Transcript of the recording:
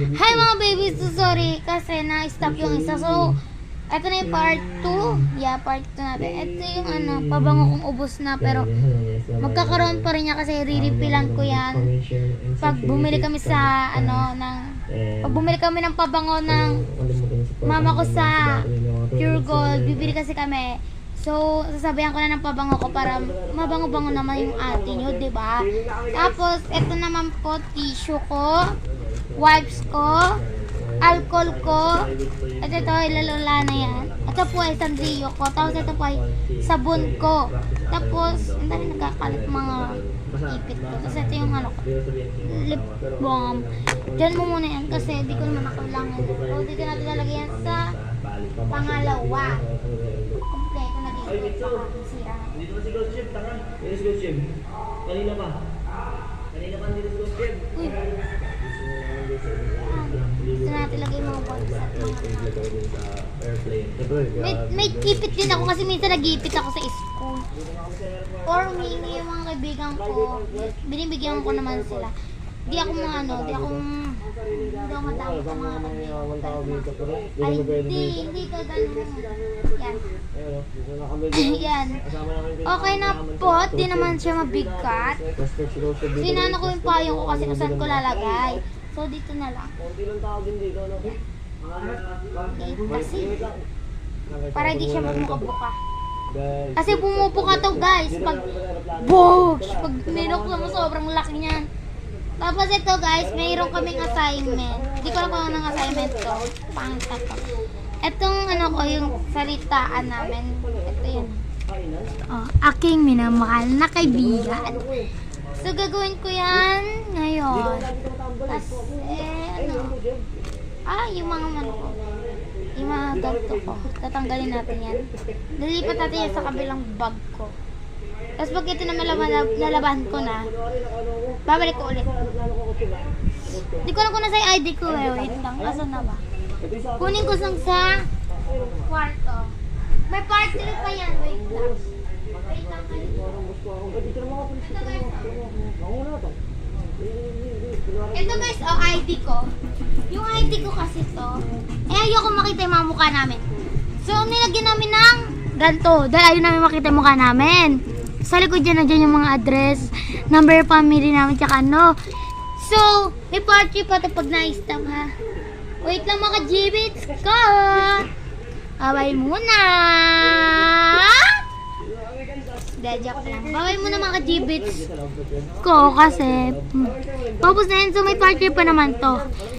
Hi mga babies, so sorry kasi na-stop yung isa. So, ito na yung part 2. Yeah, part 2 natin. Ito yung pabango kong ubos na pero magkakaroon pa rin niya kasi re-refillan ko yan. Pag bumili kami sa pag bumili kami ng pabango ng mama ko sa Pure Gold, bibili kasi kami. So, sasabayan ko na ng pabango ko para mabango-bango naman yung atin nyo, diba? Tapos, ito naman po, tissue ko, wipes ko, alcohol ko, at ito, ilalula na yan. Ito po ay sandrio ko, tapos ito po ay sabon ko. Tapos, ang dami nagkakalit mga ipit ko. Tapos ito yung lip balm. Diyan mo muna yan kasi di ko naman nakailangan. So, dito natin lalagay yan sa pangalawa. Kompleto na dito. Sira. Dito na si Ghost Chip, tanga. Dito si Ghost Chip. Kanina pa. Kanina pa dito si Ghost Chip. Uy. Dito natin lagay mga balls at mga may ipit din ako kasi minsan nag-iipit ako sa school. Or humingi yung mga kaibigan ko. Binibigyan ko naman sila. Di ako hindi ako madami sa mga kaibigan. Ay, hindi ka ganun. Yan. Yan. Okay na po, di naman siya mabigat. Sinana ko yung payong ko kasi kung saan ko lalagay. So, dito na lang. Dito kasi. Para di siya bumuka-buka. Kasi bumubuka to guys. Pag minok mo sobrang laki niyan. Tapos ito guys, mayroon kaming assignment. Hindi ko alam kung anong assignment to. Pangit na to. Itong yung salitaan namin. Ito yun. Aking minamahal na kaibigan. So gagawin ko yan ngayon. Tapos yung mga ko. Yung mga ganito ko. Tatanggalin natin yan. Lilipat natin yan sa kabilang bag ko. Tapos pag ito naman nalabahan ko na, babalik ko ulit. Hindi ko alam kung nasa yung ID ko eh. Wait lang. Asan na ba? Kunin ko sang sa kwarto. May party pa yan. Wait lang. Wait lang. Ito guys, ID ko. Yung ID ko kasi to. Ayoko makita yung mga mukha namin. So, nilagyan namin ng ganito. Dahil ayaw namin makita yung mukha namin. Sa likod dyan na dyan yung mga address, number family namin, tsaka So, may party pa ito pag na-stop ha. Wait lang mga G-Bits ko. Babay muna. Joke lang. Babay muna mga G-Bits ko kasi. Tapos na yun, so may party pa naman to.